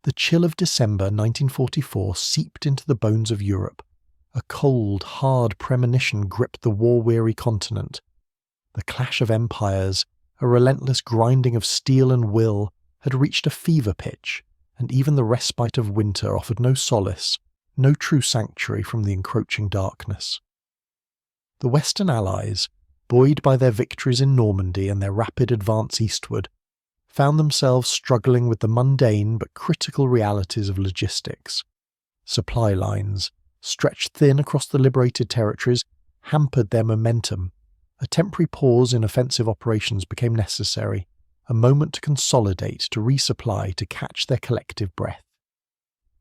The chill of December 1944 seeped into the bones of Europe. A cold, hard premonition gripped the war-weary continent. The clash of empires, a relentless grinding of steel and will, had reached a fever pitch, and even the respite of winter offered no solace, no true sanctuary from the encroaching darkness. The Western Allies, buoyed by their victories in Normandy and their rapid advance eastward, found themselves struggling with the mundane but critical realities of logistics. Supply lines, stretched thin across the liberated territories, hampered their momentum. A temporary pause in offensive operations became necessary, a moment to consolidate, to resupply, to catch their collective breath.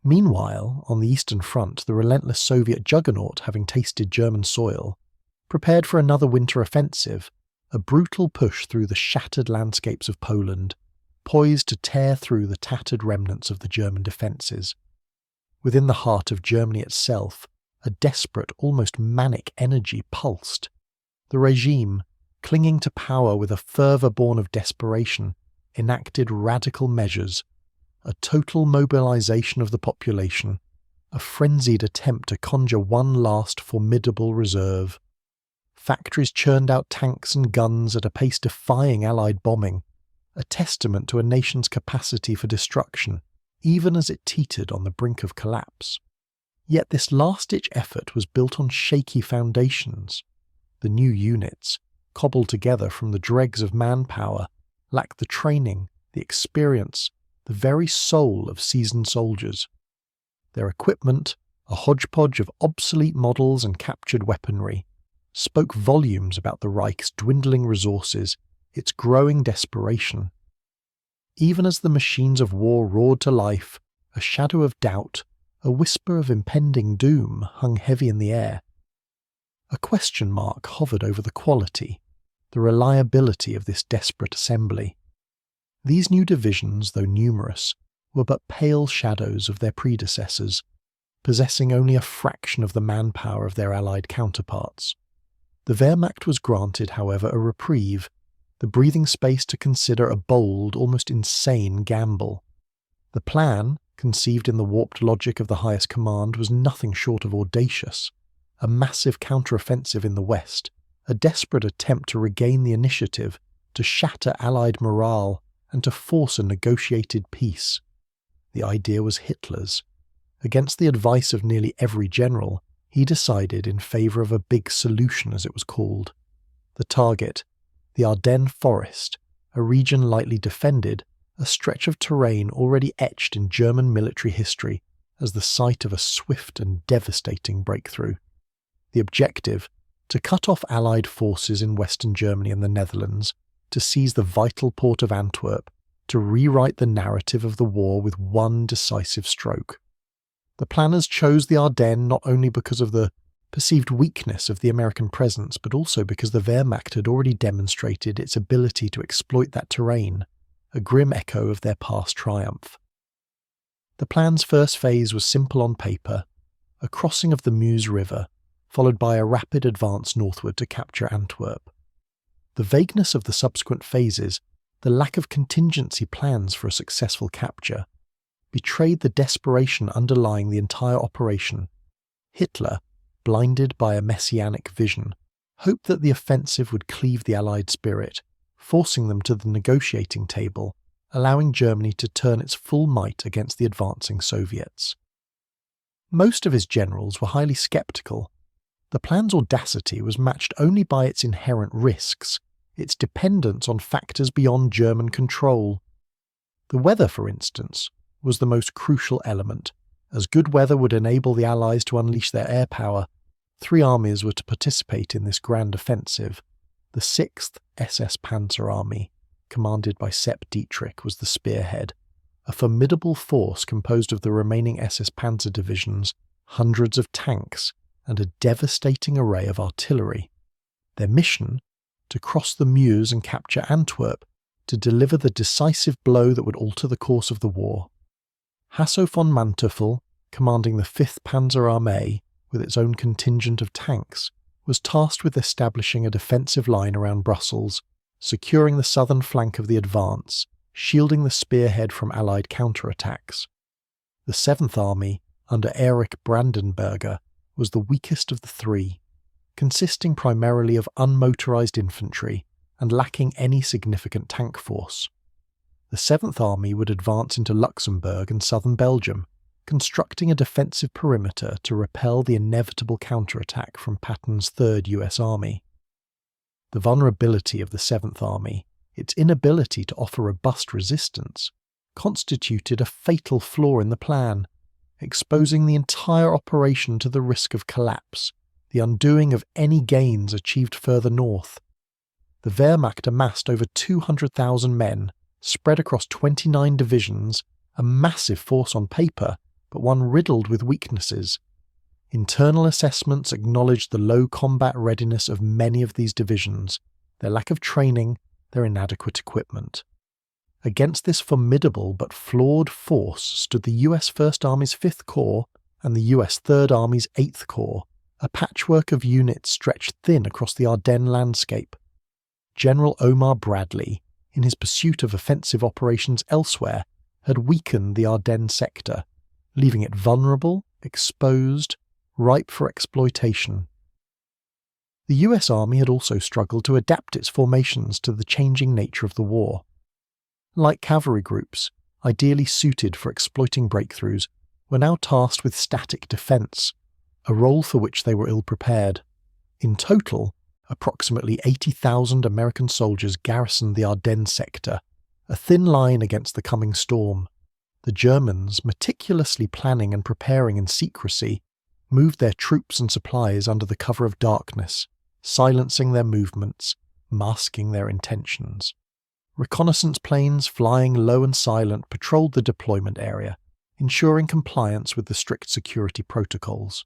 Meanwhile, on the Eastern Front, the relentless Soviet juggernaut, having tasted German soil, prepared for another winter offensive, a brutal push through the shattered landscapes of Poland, poised to tear through the tattered remnants of the German defences. Within the heart of Germany itself, a desperate, almost manic energy pulsed. The regime, clinging to power with a fervour born of desperation, enacted radical measures, a total mobilisation of the population, a frenzied attempt to conjure one last formidable reserve. Factories churned out tanks and guns at a pace defying Allied bombing, a testament to a nation's capacity for destruction, even as it teetered on the brink of collapse. Yet this last-ditch effort was built on shaky foundations. The new units, cobbled together from the dregs of manpower, lacked the training, the experience, the very soul of seasoned soldiers. Their equipment, a hodgepodge of obsolete models and captured weaponry, spoke volumes about the Reich's dwindling resources, its growing desperation. Even as the machines of war roared to life, a shadow of doubt, a whisper of impending doom hung heavy in the air. A question mark hovered over the quality, the reliability of this desperate assembly. These new divisions, though numerous, were but pale shadows of their predecessors, possessing only a fraction of the manpower of their Allied counterparts. The Wehrmacht was granted, however, a reprieve, the breathing space to consider a bold, almost insane gamble. The plan, conceived in the warped logic of the highest command, was nothing short of audacious. A massive counter-offensive in the West, a desperate attempt to regain the initiative, to shatter Allied morale, and to force a negotiated peace. The idea was Hitler's. Against the advice of nearly every general, he decided in favour of a big solution, as it was called. The target, the Ardennes Forest, a region lightly defended, a stretch of terrain already etched in German military history as the site of a swift and devastating breakthrough. The objective, to cut off Allied forces in Western Germany and the Netherlands, to seize the vital port of Antwerp, to rewrite the narrative of the war with one decisive stroke. The planners chose the Ardennes not only because of the perceived weakness of the American presence, but also because the Wehrmacht had already demonstrated its ability to exploit that terrain, a grim echo of their past triumph. The plan's first phase was simple on paper, a crossing of the Meuse River, followed by a rapid advance northward to capture Antwerp. The vagueness of the subsequent phases, the lack of contingency plans for a successful capture, betrayed the desperation underlying the entire operation. Hitler, blinded by a messianic vision, hoped that the offensive would cleave the Allied spirit, forcing them to the negotiating table, allowing Germany to turn its full might against the advancing Soviets. Most of his generals were highly sceptical. The plan's audacity was matched only by its inherent risks, its dependence on factors beyond German control. The weather, for instance, was the most crucial element. As good weather would enable the Allies to unleash their air power, 3 armies were to participate in this grand offensive. The 6th SS Panzer Army, commanded by Sepp Dietrich, was the spearhead, a formidable force composed of the remaining SS Panzer divisions, hundreds of tanks, and a devastating array of artillery. Their mission? To cross the Meuse and capture Antwerp, to deliver the decisive blow that would alter the course of the war. Hasso von Manteuffel, commanding the 5th Panzer Armee, with its own contingent of tanks, was tasked with establishing a defensive line around Brussels, securing the southern flank of the advance, shielding the spearhead from Allied counterattacks. The 7th Army, under Erich Brandenberger, was the weakest of the three, consisting primarily of unmotorized infantry and lacking any significant tank force. The 7th Army would advance into Luxembourg and southern Belgium, constructing a defensive perimeter to repel the inevitable counterattack from Patton's 3rd US Army. The vulnerability of the 7th Army, its inability to offer robust resistance, constituted a fatal flaw in the plan, exposing the entire operation to the risk of collapse, the undoing of any gains achieved further north. The Wehrmacht amassed over 200,000 men, spread across 29 divisions, a massive force on paper, but one riddled with weaknesses. Internal assessments acknowledged the low combat readiness of many of these divisions, their lack of training, their inadequate equipment. Against this formidable but flawed force stood the US 1st Army's 5th Corps and the US 3rd Army's 8th Corps, a patchwork of units stretched thin across the Ardennes landscape. General Omar Bradley, in his pursuit of offensive operations elsewhere, had weakened the Ardennes sector, leaving it vulnerable, exposed, ripe for exploitation. The US Army had also struggled to adapt its formations to the changing nature of the war. Light cavalry groups, ideally suited for exploiting breakthroughs, were now tasked with static defence, a role for which they were ill-prepared. In total, approximately 80,000 American soldiers garrisoned the Ardennes sector, a thin line against the coming storm. The Germans, meticulously planning and preparing in secrecy, moved their troops and supplies under the cover of darkness, silencing their movements, masking their intentions. Reconnaissance planes flying low and silent patrolled the deployment area, ensuring compliance with the strict security protocols.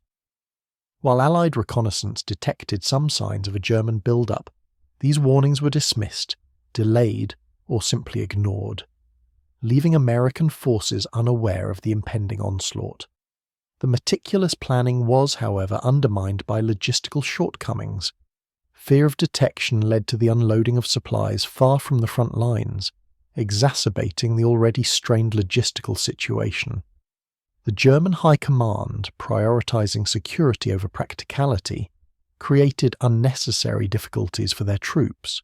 While Allied reconnaissance detected some signs of a German build-up, these warnings were dismissed, delayed, or simply ignored, leaving American forces unaware of the impending onslaught. The meticulous planning was, however, undermined by logistical shortcomings. Fear of detection led to the unloading of supplies far from the front lines, exacerbating the already strained logistical situation. The German High Command, prioritizing security over practicality, created unnecessary difficulties for their troops.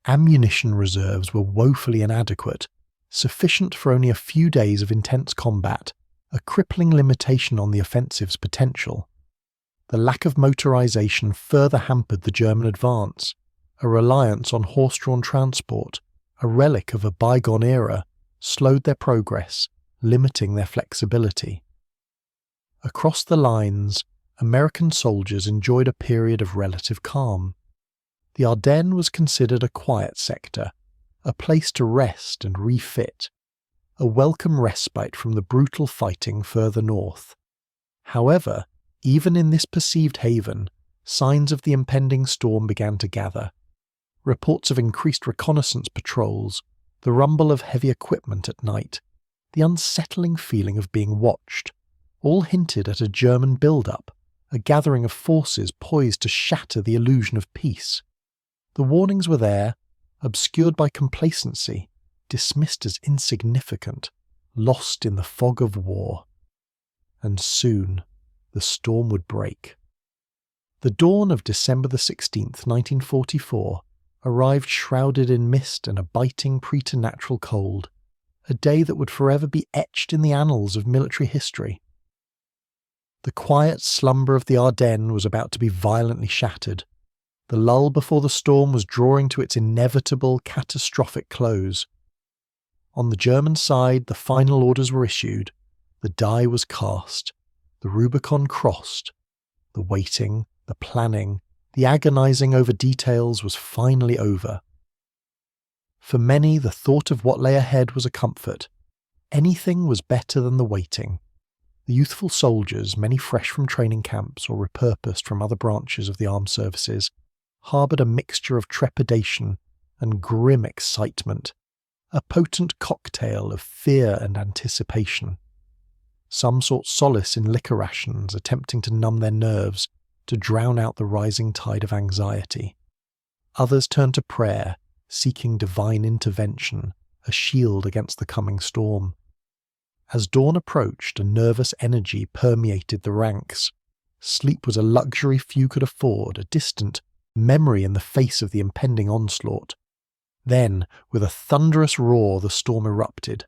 Ammunition reserves were woefully inadequate, sufficient for only a few days of intense combat, a crippling limitation on the offensive's potential. The lack of motorization further hampered the German advance. A reliance on horse-drawn transport, a relic of a bygone era, slowed their progress, limiting their flexibility. Across the lines, American soldiers enjoyed a period of relative calm. The Ardennes was considered a quiet sector, a place to rest and refit, a welcome respite from the brutal fighting further north. However, even in this perceived haven, signs of the impending storm began to gather. Reports of increased reconnaissance patrols, the rumble of heavy equipment at night, the unsettling feeling of being watched, all hinted at a German build-up, a gathering of forces poised to shatter the illusion of peace. The warnings were there, obscured by complacency, dismissed as insignificant, lost in the fog of war. And soon, the storm would break. The dawn of December the 16th, 1944, arrived shrouded in mist and a biting preternatural cold, a day that would forever be etched in the annals of military history. The quiet slumber of the Ardennes was about to be violently shattered. The lull before the storm was drawing to its inevitable, catastrophic close. On the German side, the final orders were issued, the die was cast, the Rubicon crossed. The waiting, the planning, the agonizing over details was finally over. For many, the thought of what lay ahead was a comfort. Anything was better than the waiting. The youthful soldiers, many fresh from training camps or repurposed from other branches of the armed services, harboured a mixture of trepidation and grim excitement, a potent cocktail of fear and anticipation. Some sought solace in liquor rations, attempting to numb their nerves, to drown out the rising tide of anxiety. Others turned to prayer, seeking divine intervention, a shield against the coming storm. As dawn approached, a nervous energy permeated the ranks. Sleep was a luxury few could afford, a distant memory in the face of the impending onslaught. Then, with a thunderous roar, the storm erupted.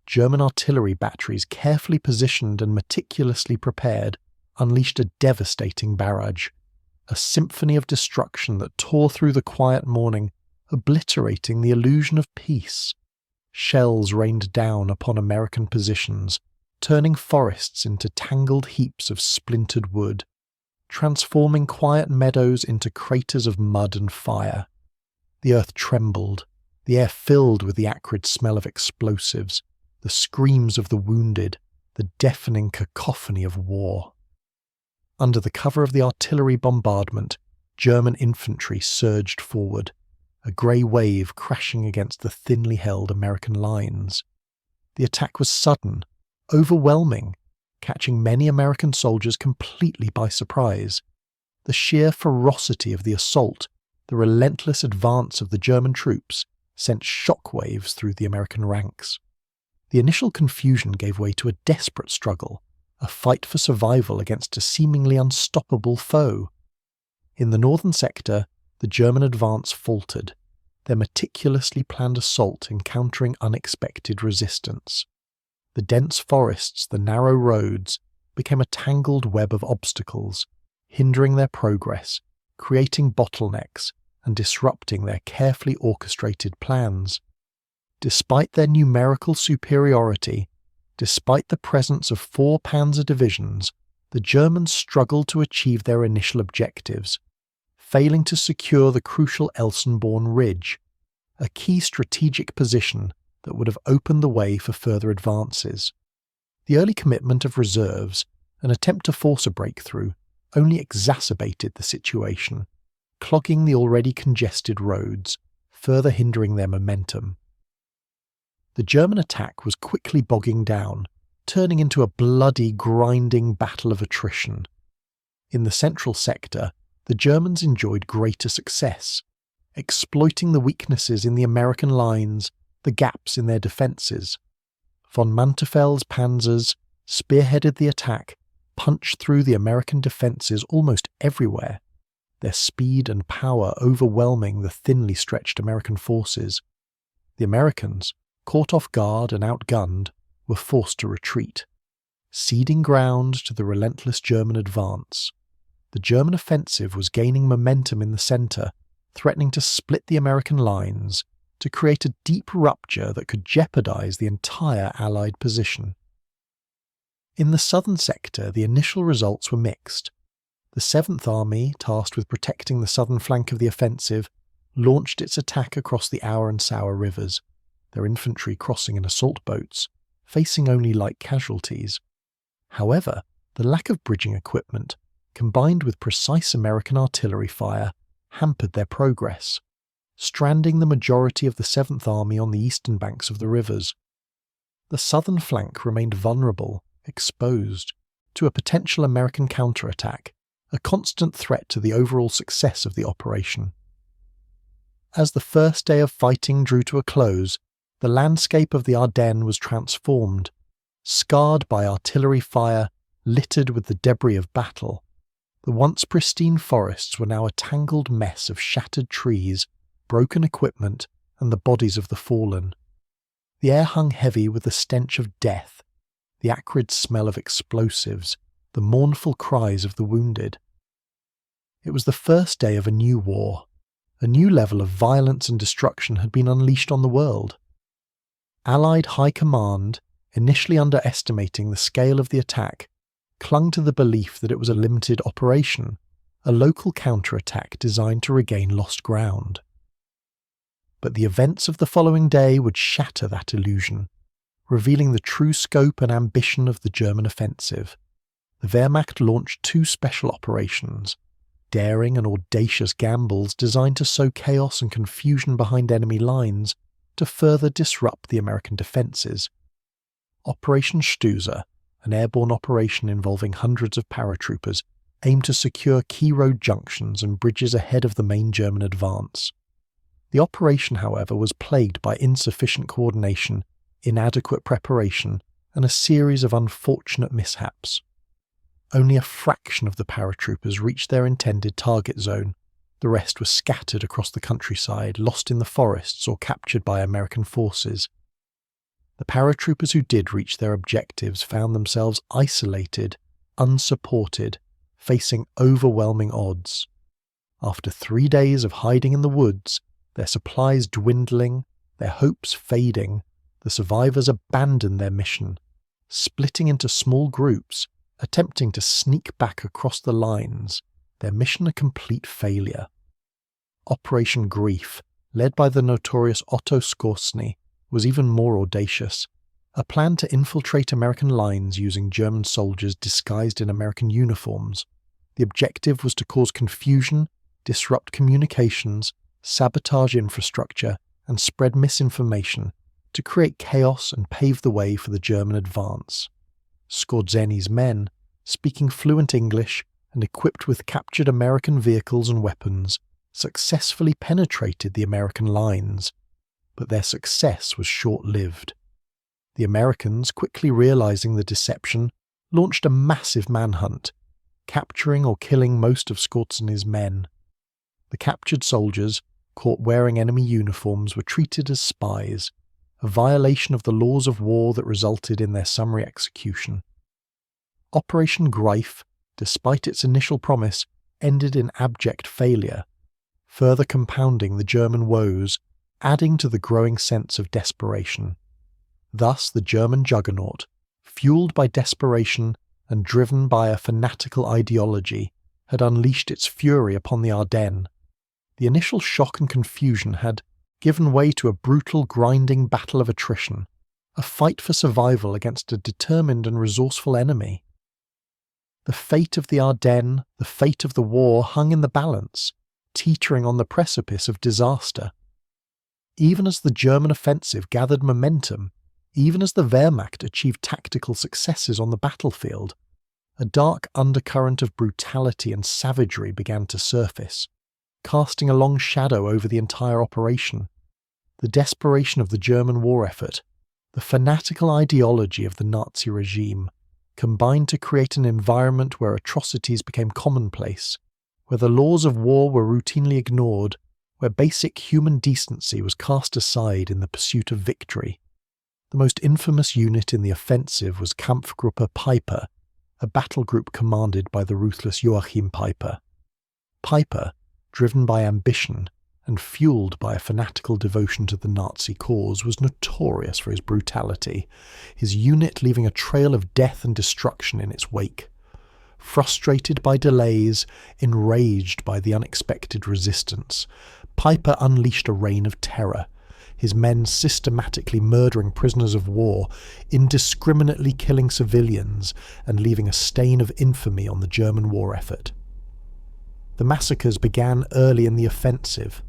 German artillery batteries, carefully positioned and meticulously prepared, unleashed a devastating barrage, a symphony of destruction that tore through the quiet morning, obliterating the illusion of peace. Shells rained down upon American positions, turning forests into tangled heaps of splintered wood, transforming quiet meadows into craters of mud and fire. The earth trembled, the air filled with the acrid smell of explosives, the screams of the wounded, the deafening cacophony of war. Under the cover of the artillery bombardment, German infantry surged forward, a grey wave crashing against the thinly held American lines. The attack was sudden, overwhelming, catching many American soldiers completely by surprise. The sheer ferocity of the assault, the relentless advance of the German troops, sent shockwaves through the American ranks. The initial confusion gave way to a desperate struggle, a fight for survival against a seemingly unstoppable foe. In the northern sector, the German advance faltered, their meticulously planned assault encountering unexpected resistance. The dense forests, the narrow roads, became a tangled web of obstacles, hindering their progress, creating bottlenecks, and disrupting their carefully orchestrated plans. Despite their numerical superiority, despite the presence of 4 panzer divisions, the Germans struggled to achieve their initial objectives, failing to secure the crucial Elsenborn Ridge, a key strategic position that would have opened the way for further advances. The early commitment of reserves, an attempt to force a breakthrough, only exacerbated the situation, clogging the already congested roads, further hindering their momentum. The German attack was quickly bogging down, turning into a bloody, grinding battle of attrition. In the central sector, the Germans enjoyed greater success, exploiting the weaknesses in the American lines, the gaps in their defences. Von Mantefel's panzers spearheaded the attack, punched through the American defences almost everywhere, their speed and power overwhelming the thinly stretched American forces. The Americans, caught off guard and outgunned, were forced to retreat, ceding ground to the relentless German advance. The German offensive was gaining momentum in the centre, threatening to split the American lines, to create a deep rupture that could jeopardise the entire Allied position. In the southern sector, the initial results were mixed. The 7th Army, tasked with protecting the southern flank of the offensive, launched its attack across the Our and Sauer rivers, their infantry crossing in assault boats, facing only light casualties. However, the lack of bridging equipment, combined with precise American artillery fire, hampered their progress, stranding the majority of the 7th Army on the eastern banks of the rivers. The southern flank remained vulnerable, exposed to a potential American counterattack, a constant threat to the overall success of the operation. As the first day of fighting drew to a close, the landscape of the Ardennes was transformed, scarred by artillery fire, littered with the debris of battle. The once pristine forests were now a tangled mess of shattered trees, broken equipment, and the bodies of the fallen. The air hung heavy with the stench of death, the acrid smell of explosives, the mournful cries of the wounded. It was the first day of a new war. A new level of violence and destruction had been unleashed on the world. Allied High Command, initially underestimating the scale of the attack, clung to the belief that it was a limited operation, a local counterattack designed to regain lost ground. But the events of the following day would shatter that illusion, revealing the true scope and ambition of the German offensive. The Wehrmacht launched 2 special operations, daring and audacious gambles designed to sow chaos and confusion behind enemy lines to further disrupt the American defences. Operation Stüser, an airborne operation involving hundreds of paratroopers, aimed to secure key road junctions and bridges ahead of the main German advance. The operation, however, was plagued by insufficient coordination, inadequate preparation, and a series of unfortunate mishaps. Only a fraction of the paratroopers reached their intended target zone. The rest were scattered across the countryside, lost in the forests, or captured by American forces. The paratroopers who did reach their objectives found themselves isolated, unsupported, facing overwhelming odds. After 3 days of hiding in the woods, their supplies dwindling, their hopes fading, the survivors abandoned their mission, splitting into small groups, attempting to sneak back across the lines, their mission a complete failure. Operation Grief, led by the notorious Otto Skorzeny, was even more audacious. A plan to infiltrate American lines using German soldiers disguised in American uniforms. The objective was to cause confusion, disrupt communications, sabotage infrastructure, and spread misinformation to create chaos and pave the way for the German advance. Skorzeny's men, speaking fluent English and equipped with captured American vehicles and weapons, successfully penetrated the American lines, but their success was short-lived. The Americans, quickly realizing the deception, launched a massive manhunt, capturing or killing most of Skorzeny's men. The captured soldiers, caught wearing enemy uniforms, were treated as spies, a violation of the laws of war that resulted in their summary execution. Operation Greif, despite its initial promise, ended in abject failure, further compounding the German woes, adding to the growing sense of desperation. Thus the German juggernaut, fueled by desperation and driven by a fanatical ideology, had unleashed its fury upon the Ardennes. The initial shock and confusion had given way to a brutal, grinding battle of attrition, a fight for survival against a determined and resourceful enemy. The fate of the Ardennes, the fate of the war, hung in the balance, teetering on the precipice of disaster. Even as the German offensive gathered momentum, even as the Wehrmacht achieved tactical successes on the battlefield, a dark undercurrent of brutality and savagery began to surface, casting a long shadow over the entire operation. The desperation of the German war effort, the fanatical ideology of the Nazi regime, combined to create an environment where atrocities became commonplace, where the laws of war were routinely ignored, where basic human decency was cast aside in the pursuit of victory. The most infamous unit in the offensive was Kampfgruppe Peiper, a battle group commanded by the ruthless Joachim Peiper. Peiper, driven by ambition and fueled by a fanatical devotion to the Nazi cause, was notorious for his brutality, his unit leaving a trail of death and destruction in its wake. Frustrated by delays, enraged by the unexpected resistance, Peiper unleashed a reign of terror, his men systematically murdering prisoners of war, indiscriminately killing civilians, and leaving a stain of infamy on the German war effort. The massacres began early in the offensive.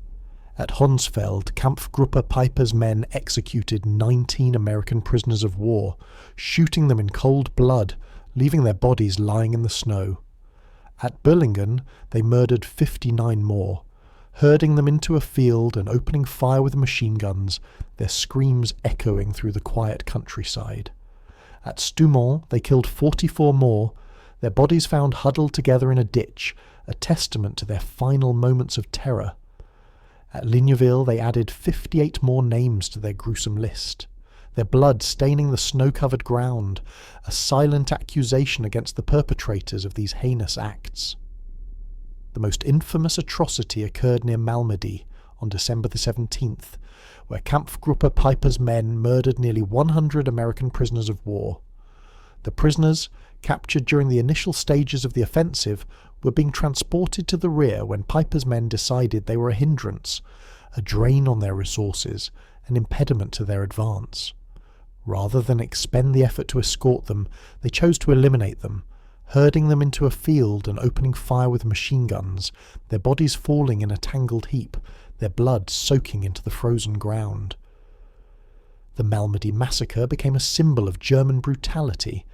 At Honsfeld, Kampfgruppe Peiper's men executed 19 American prisoners of war, shooting them in cold blood, leaving their bodies lying in the snow. At Bullingen, they murdered 59 more, herding them into a field and opening fire with machine guns, their screams echoing through the quiet countryside. At Stoumont, they killed 44 more, their bodies found huddled together in a ditch, a testament to their final moments of terror. At Ligneville, they added 58 more names to their gruesome list, their blood staining the snow-covered ground, a silent accusation against the perpetrators of these heinous acts. The most infamous atrocity occurred near Malmedy on December the 17th, where Kampfgruppe Peiper's men murdered nearly 100 American prisoners of war. The prisoners, captured during the initial stages of the offensive, were being transported to the rear when Peiper's men decided they were a hindrance, a drain on their resources, an impediment to their advance. Rather than expend the effort to escort them, they chose to eliminate them, herding them into a field and opening fire with machine guns, their bodies falling in a tangled heap, their blood soaking into the frozen ground. The Malmedy massacre became a symbol of German brutality,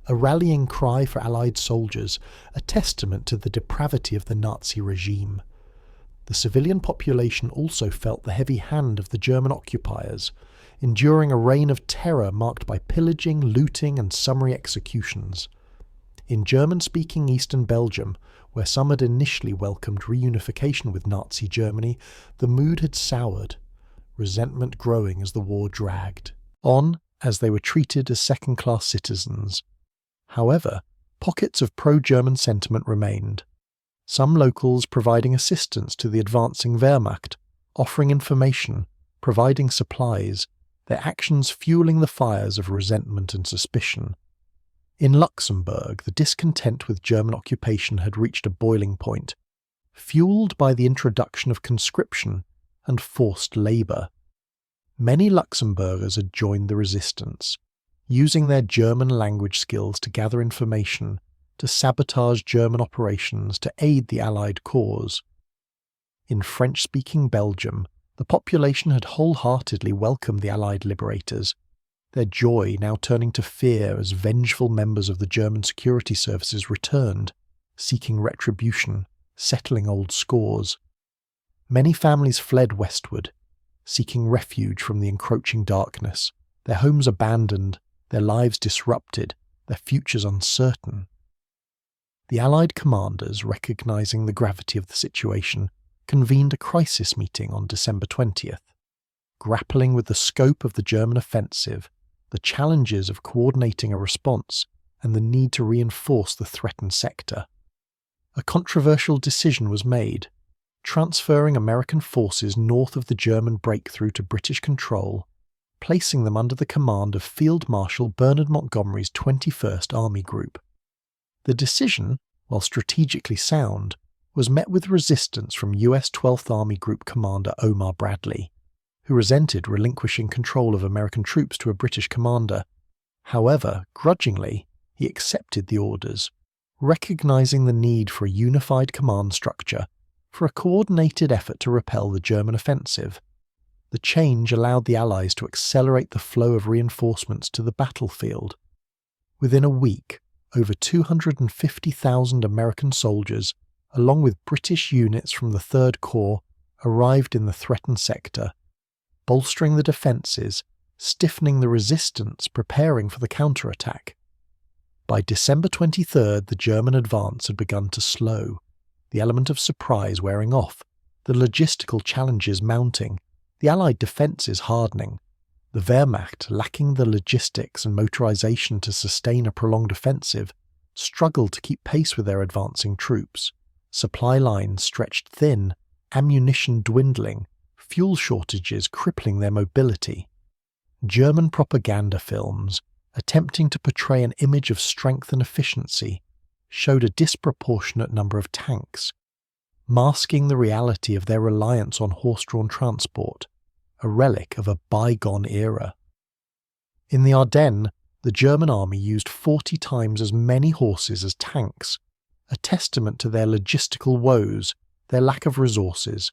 a rallying cry for Allied soldiers, a testament to the depravity of the Nazi regime. The civilian population also felt the heavy hand of the German occupiers, enduring a reign of terror marked by pillaging, looting, and summary executions. In German-speaking Eastern Belgium, where some had initially welcomed reunification with Nazi Germany, the mood had soured, resentment growing as the war dragged on, as they were treated as second-class citizens. However, pockets of pro-German sentiment remained, some locals providing assistance to the advancing Wehrmacht, offering information, providing supplies, their actions fueling the fires of resentment and suspicion. In Luxembourg, the discontent with German occupation had reached a boiling point, fueled by the introduction of conscription and forced labour. Many Luxembourgers had joined the resistance, using their German language skills to gather information, to sabotage German operations to aid the Allied cause. In French-speaking Belgium, the population had wholeheartedly welcomed the Allied liberators, their joy now turning to fear as vengeful members of the German security services returned, seeking retribution, settling old scores. Many families fled westward, seeking refuge from the encroaching darkness, their homes abandoned, their lives disrupted, their futures uncertain. The Allied commanders, recognizing the gravity of the situation, convened a crisis meeting on December 20th, grappling with the scope of the German offensive, the challenges of coordinating a response, and the need to reinforce the threatened sector. A controversial decision was made, transferring American forces north of the German breakthrough to British control, placing them under the command of Field Marshal Bernard Montgomery's 21st Army Group. The decision, while strategically sound, was met with resistance from US 12th Army Group Commander Omar Bradley, who resented relinquishing control of American troops to a British commander. However, grudgingly, he accepted the orders, recognizing the need for a unified command structure for a coordinated effort to repel the German offensive. The change allowed the Allies to accelerate the flow of reinforcements to the battlefield. Within a week, over 250,000 American soldiers, along with British units from the Third Corps, arrived in the threatened sector, bolstering the defences, stiffening the resistance, preparing for the counterattack. By December 23rd, the German advance had begun to slow, the element of surprise wearing off, the logistical challenges mounting, the Allied defences hardening. The Wehrmacht, lacking the logistics and motorization to sustain a prolonged offensive, struggled to keep pace with their advancing troops. Supply lines stretched thin, ammunition dwindling, fuel shortages crippling their mobility. German propaganda films, attempting to portray an image of strength and efficiency, showed a disproportionate number of tanks, masking the reality of their reliance on horse-drawn transport, a relic of a bygone era. In the Ardennes, the German army used 40 times as many horses as tanks, a testament to their logistical woes, their lack of resources.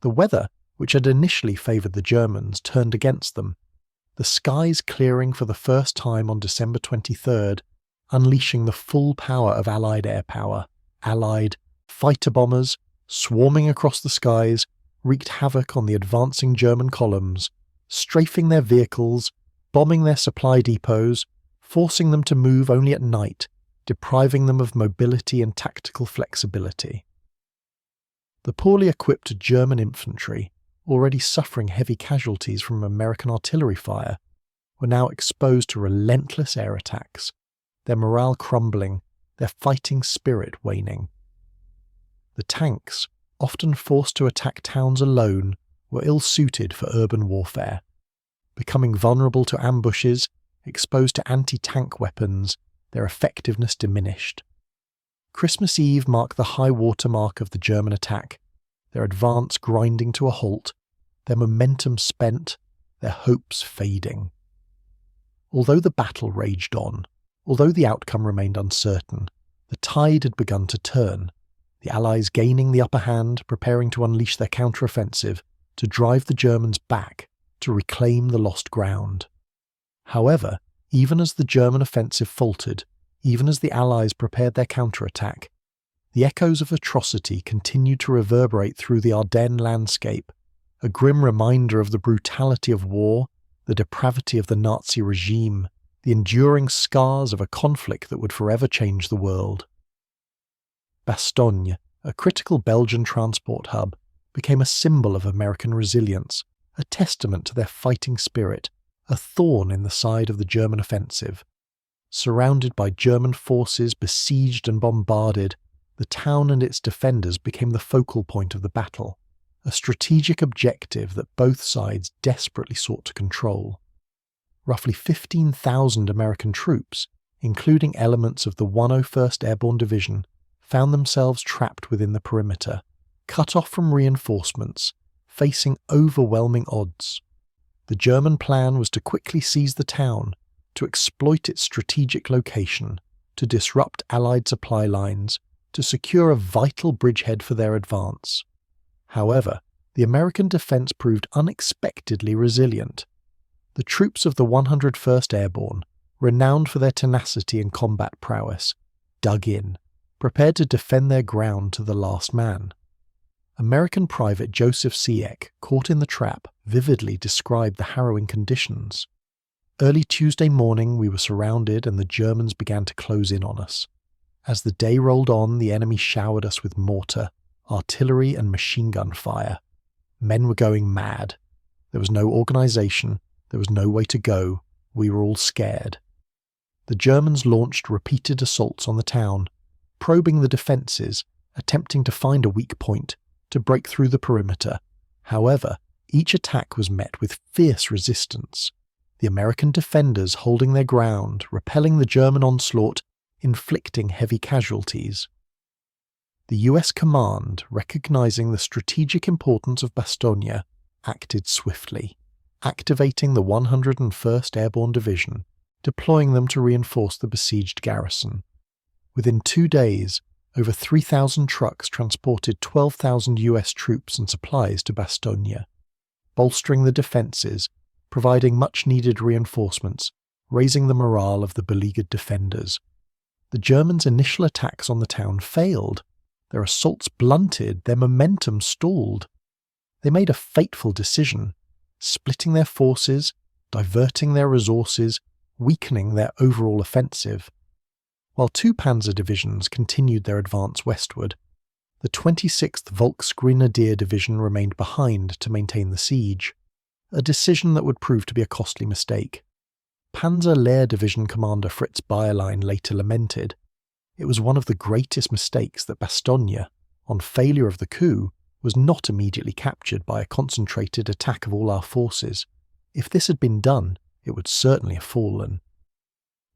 The weather, which had initially favoured the Germans, turned against them, the skies clearing for the first time on December 23rd, unleashing the full power of Allied air power. Allied fighter bombers, swarming across the skies, wreaked havoc on the advancing German columns, strafing their vehicles, bombing their supply depots, forcing them to move only at night, depriving them of mobility and tactical flexibility. The poorly equipped German infantry, already suffering heavy casualties from American artillery fire, were now exposed to relentless air attacks, their morale crumbling, their fighting spirit waning. The tanks, often forced to attack towns alone, were ill-suited for urban warfare, becoming vulnerable to ambushes, exposed to anti-tank weapons, their effectiveness diminished. Christmas Eve marked the high water mark of the German attack, their advance grinding to a halt, their momentum spent, their hopes fading. Although the battle raged on, although the outcome remained uncertain, the tide had begun to turn, the Allies gaining the upper hand, preparing to unleash their counteroffensive, to drive the Germans back, to reclaim the lost ground. However, even as the German offensive faltered, even as the Allies prepared their counterattack, the echoes of atrocity continued to reverberate through the Ardennes landscape, a grim reminder of the brutality of war, the depravity of the Nazi regime, the enduring scars of a conflict that would forever change the world. Bastogne, a critical Belgian transport hub, became a symbol of American resilience, a testament to their fighting spirit, a thorn in the side of the German offensive. Surrounded by German forces besieged and bombarded, the town and its defenders became the focal point of the battle, a strategic objective that both sides desperately sought to control. Roughly 15,000 American troops, including elements of the 101st Airborne Division, found themselves trapped within the perimeter, cut off from reinforcements, facing overwhelming odds. The German plan was to quickly seize the town, to exploit its strategic location, to disrupt Allied supply lines, to secure a vital bridgehead for their advance. However, the American defense proved unexpectedly resilient. The troops of the 101st Airborne, renowned for their tenacity and combat prowess, dug in, prepared to defend their ground to the last man. American Private Joseph Sieck, caught in the trap, vividly described the harrowing conditions. Early Tuesday morning we were surrounded and the Germans began to close in on us. As the day rolled on, the enemy showered us with mortar, artillery and machine gun fire. Men were going mad. There was no organisation, there was no way to go, we were all scared. The Germans launched repeated assaults on the town, probing the defences, attempting to find a weak point, to break through the perimeter. However, each attack was met with fierce resistance. The American defenders holding their ground, repelling the German onslaught, inflicting heavy casualties. The US command, recognizing the strategic importance of Bastogne, acted swiftly, activating the 101st Airborne Division, deploying them to reinforce the besieged garrison. Within 2 days, over 3,000 trucks transported 12,000 US troops and supplies to Bastogne, bolstering the defences, providing much-needed reinforcements, raising the morale of the beleaguered defenders. The Germans' initial attacks on the town failed. Their assaults blunted, their momentum stalled. They made a fateful decision, splitting their forces, diverting their resources, weakening their overall offensive. While 2 panzer divisions continued their advance westward, the 26th Volksgrenadier Division remained behind to maintain the siege, a decision that would prove to be a costly mistake. Panzer Lehr Division Commander Fritz Bayerlein later lamented, "It was one of the greatest mistakes that Bastogne, on failure of the coup, was not immediately captured by a concentrated attack of all our forces. If this had been done, it would certainly have fallen."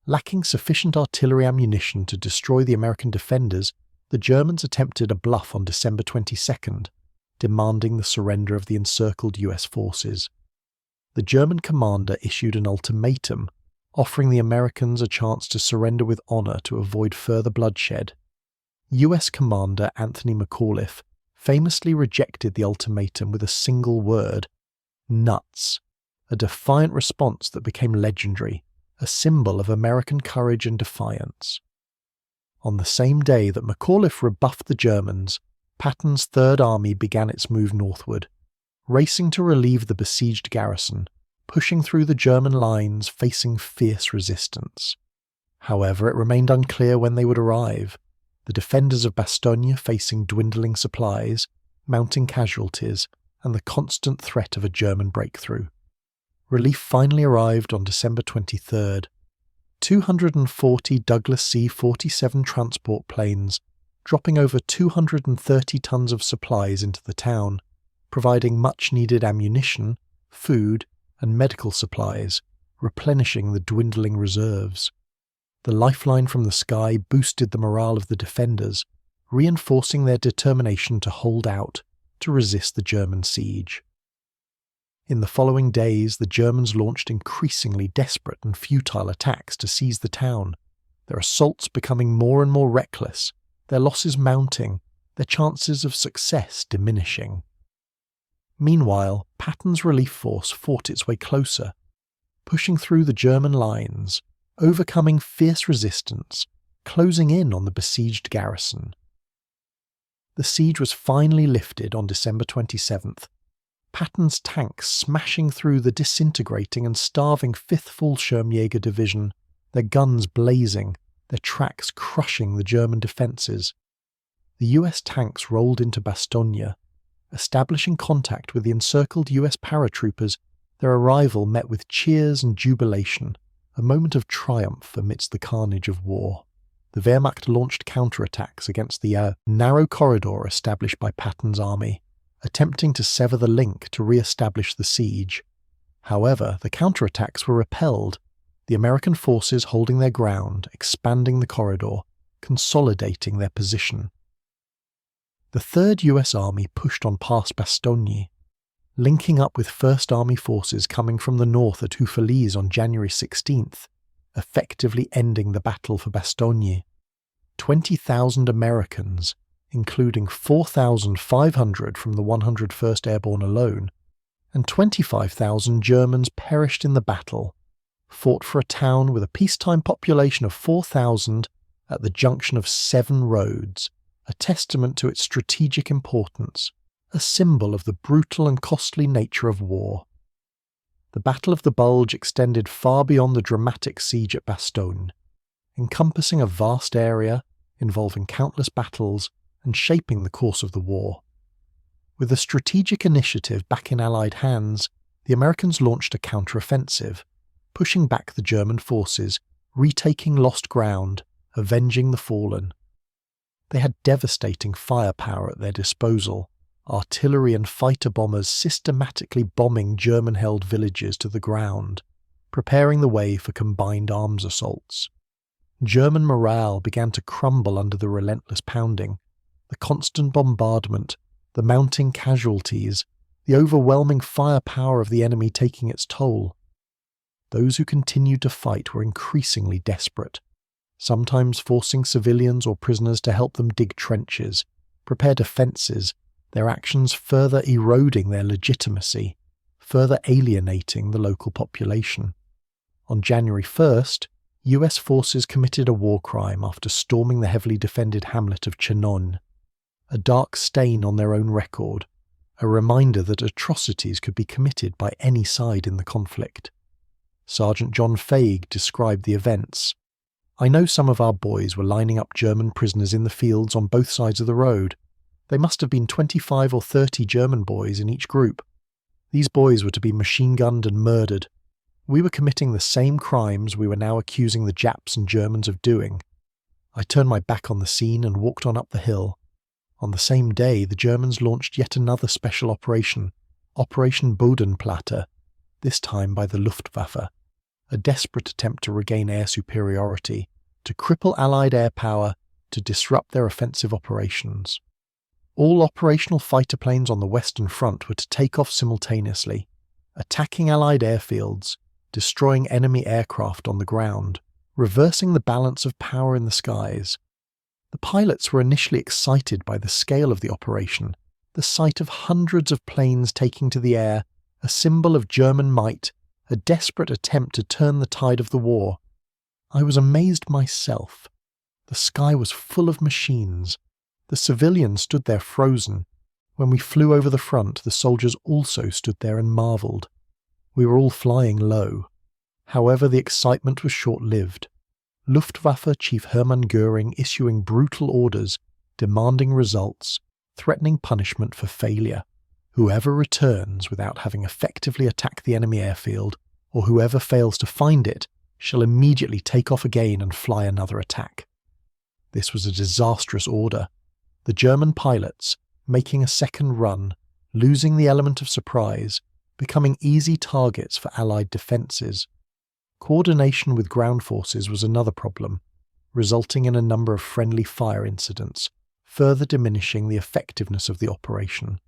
Lacking sufficient artillery ammunition to destroy the American defenders, the Germans attempted a bluff on December 22nd, demanding the surrender of the encircled US forces. The German commander issued an ultimatum, offering the Americans a chance to surrender with honour to avoid further bloodshed. US Commander Anthony McAuliffe famously rejected the ultimatum with a single word: nuts, a defiant response that became legendary, a symbol of American courage and defiance. On the same day that McAuliffe rebuffed the Germans, Patton's Third Army began its move northward, racing to relieve the besieged garrison, pushing through the German lines facing fierce resistance. However, it remained unclear when they would arrive, the defenders of Bastogne facing dwindling supplies, mounting casualties, and the constant threat of a German breakthrough. Relief finally arrived on December 23rd. 240 Douglas C-47 transport planes, dropping over 230 tons of supplies into the town, providing much-needed ammunition, food, and medical supplies, replenishing the dwindling reserves. The lifeline from the sky boosted the morale of the defenders, reinforcing their determination to hold out, to resist the German siege. In the following days, the Germans launched increasingly desperate and futile attacks to seize the town, their assaults becoming more and more reckless, their losses mounting, their chances of success diminishing. Meanwhile, Patton's relief force fought its way closer, pushing through the German lines, overcoming fierce resistance, closing in on the besieged garrison. The siege was finally lifted on December 27th. Patton's tanks smashing through the disintegrating and starving 5th Fallschirmjäger Division, their guns blazing, their tracks crushing the German defences. The US tanks rolled into Bastogne, establishing contact with the encircled US paratroopers. Their arrival met with cheers and jubilation, a moment of triumph amidst the carnage of war. The Wehrmacht launched counterattacks against the narrow corridor established by Patton's army, attempting to sever the link to re-establish the siege. However, the counterattacks were repelled, the American forces holding their ground, expanding the corridor, consolidating their position. The 3rd US Army pushed on past Bastogne, linking up with 1st Army forces coming from the north at Houffalize on January 16th, effectively ending the battle for Bastogne. 20,000 Americans, including 4,500 from the 101st Airborne alone, and 25,000 Germans perished in the battle, fought for a town with a peacetime population of 4,000 at the junction of 7 roads, a testament to its strategic importance, a symbol of the brutal and costly nature of war. The Battle of the Bulge extended far beyond the dramatic siege at Bastogne, encompassing a vast area, involving countless battles, and shaping the course of the war. With the strategic initiative back in Allied hands, the Americans launched a counteroffensive, pushing back the German forces, retaking lost ground, avenging the fallen. They had devastating firepower at their disposal, artillery and fighter bombers systematically bombing German-held villages to the ground, preparing the way for combined arms assaults. German morale began to crumble under the relentless pounding, the constant bombardment, the mounting casualties, the overwhelming firepower of the enemy taking its toll. Those who continued to fight were increasingly desperate, sometimes forcing civilians or prisoners to help them dig trenches, prepare defences, their actions further eroding their legitimacy, further alienating the local population. On January 1st, US forces committed a war crime after storming the heavily defended hamlet of Chinon, a dark stain on their own record, a reminder that atrocities could be committed by any side in the conflict. Sergeant John Faig described the events. "I know some of our boys were lining up German prisoners in the fields on both sides of the road. They must have been 25 or 30 German boys in each group. These boys were to be machine-gunned and murdered. We were committing the same crimes we were now accusing the Japs and Germans of doing. I turned my back on the scene and walked on up the hill. On the same day, the Germans launched yet another special operation, Operation Bodenplatte, this time by the Luftwaffe, a desperate attempt to regain air superiority, to cripple Allied air power, to disrupt their offensive operations. All operational fighter planes on the Western Front were to take off simultaneously, attacking Allied airfields, destroying enemy aircraft on the ground, reversing the balance of power in the skies. The pilots were initially excited by the scale of the operation, the sight of hundreds of planes taking to the air, a symbol of German might, a desperate attempt to turn the tide of the war. I was amazed myself. The sky was full of machines. The civilians stood there frozen. When we flew over the front, the soldiers also stood there and marvelled. We were all flying low. However, the excitement was short-lived. Luftwaffe Chief Hermann Göring issuing brutal orders, demanding results, threatening punishment for failure. Whoever returns without having effectively attacked the enemy airfield, or whoever fails to find it, shall immediately take off again and fly another attack. This was a disastrous order. The German pilots, making a second run, losing the element of surprise, becoming easy targets for Allied defences. Coordination with ground forces was another problem, resulting in a number of friendly fire incidents, further diminishing the effectiveness of the operation.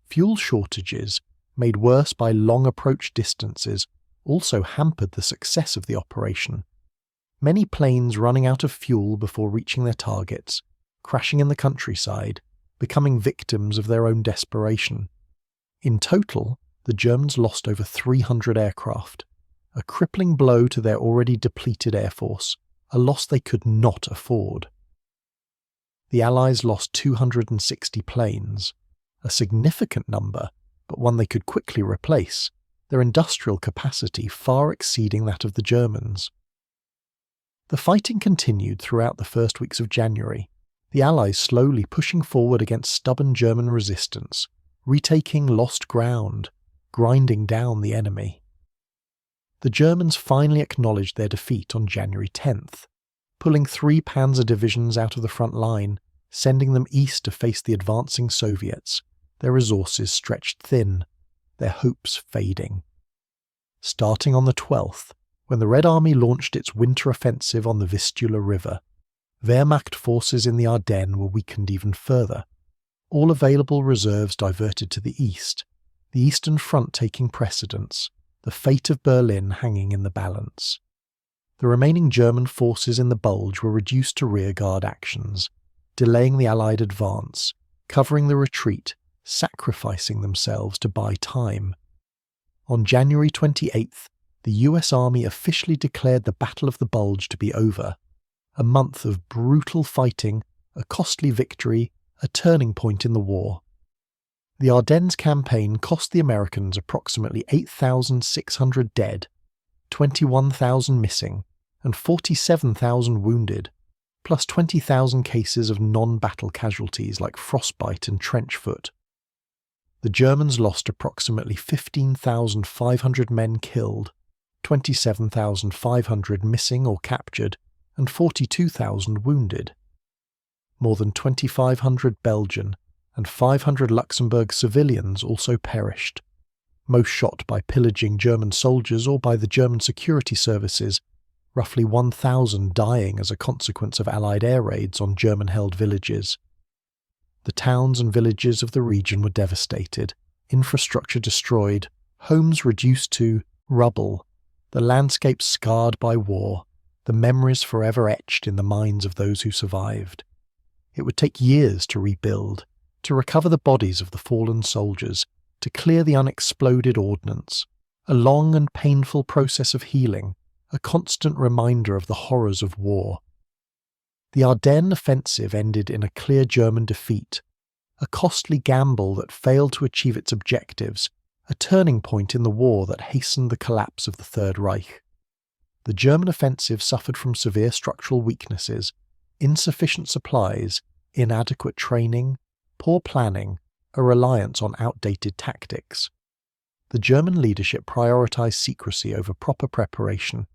Fuel shortages, made worse by long approach distances, also hampered the success of the operation. Many planes running out of fuel before reaching their targets, crashing in the countryside, becoming victims of their own desperation. In total, the Germans lost over 300 aircraft, a crippling blow to their already depleted air force, a loss they could not afford. The Allies lost 260 planes, a significant number, but one they could quickly replace, their industrial capacity far exceeding that of the Germans. The fighting continued throughout the first weeks of January, the Allies slowly pushing forward against stubborn German resistance, retaking lost ground, grinding down the enemy. The Germans finally acknowledged their defeat on January 10th, pulling 3 panzer divisions out of the front line, sending them east to face the advancing Soviets, their resources stretched thin, their hopes fading. Starting on the 12th, when the Red Army launched its winter offensive on the Vistula River, Wehrmacht forces in the Ardennes were weakened even further, all available reserves diverted to the east, the Eastern Front taking precedence, the fate of Berlin hanging in the balance. The remaining German forces in the Bulge were reduced to rearguard actions, delaying the Allied advance, covering the retreat, sacrificing themselves to buy time. On January 28th, the US Army officially declared the Battle of the Bulge to be over, a month of brutal fighting, a costly victory, a turning point in the war. The Ardennes campaign cost the Americans approximately 8,600 dead, 21,000 missing, and 47,000 wounded, plus 20,000 cases of non-battle casualties like frostbite and trench foot. The Germans lost approximately 15,500 men killed, 27,500 missing or captured, and 42,000 wounded. More than 2,500 Belgian and 500 Luxembourg civilians also perished, most shot by pillaging German soldiers or by the German security services, roughly 1,000 dying as a consequence of Allied air raids on German-held villages. The towns and villages of the region were devastated, infrastructure destroyed, homes reduced to rubble, the landscape scarred by war, the memories forever etched in the minds of those who survived. It would take years to rebuild, to recover the bodies of the fallen soldiers, to clear the unexploded ordnance, a long and painful process of healing, a constant reminder of the horrors of war. The Ardennes offensive ended in a clear German defeat, a costly gamble that failed to achieve its objectives, a turning point in the war that hastened the collapse of the Third Reich. The German offensive suffered from severe structural weaknesses, insufficient supplies, inadequate training, poor planning, a reliance on outdated tactics. The German leadership prioritized secrecy over proper preparation,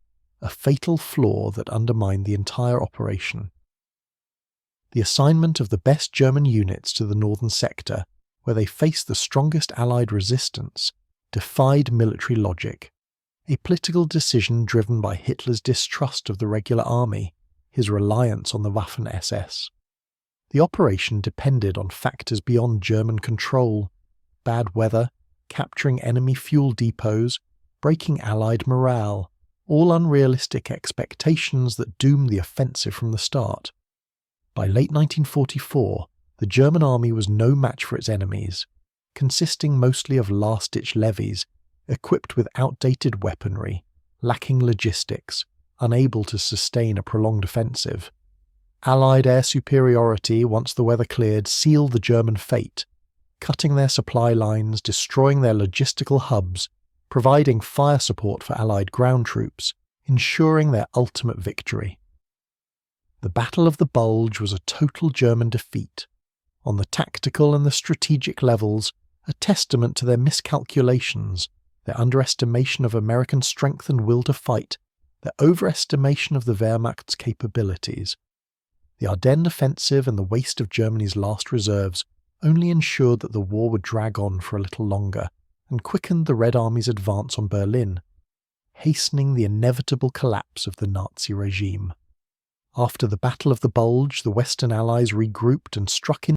a fatal flaw that undermined the entire operation. The assignment of the best German units to the northern sector, where they faced the strongest Allied resistance, defied military logic, a political decision driven by Hitler's distrust of the regular army, his reliance on the Waffen-SS. The operation depended on factors beyond German control: bad weather, capturing enemy fuel depots, breaking Allied morale, all unrealistic expectations that doomed the offensive from the start. By late 1944, the German army was no match for its enemies, consisting mostly of last-ditch levies, equipped with outdated weaponry, lacking logistics, unable to sustain a prolonged offensive. Allied air superiority, once the weather cleared, sealed the German fate, cutting their supply lines, destroying their logistical hubs, providing fire support for Allied ground troops, ensuring their ultimate victory. The Battle of the Bulge was a total German defeat, on the tactical and the strategic levels, a testament to their miscalculations, their underestimation of American strength and will to fight, their overestimation of the Wehrmacht's capabilities. The Ardennes offensive and the waste of Germany's last reserves only ensured that the war would drag on for a little longer, and quickened the Red Army's advance on Berlin, hastening the inevitable collapse of the Nazi regime. After the Battle of the Bulge, the Western Allies regrouped and struck in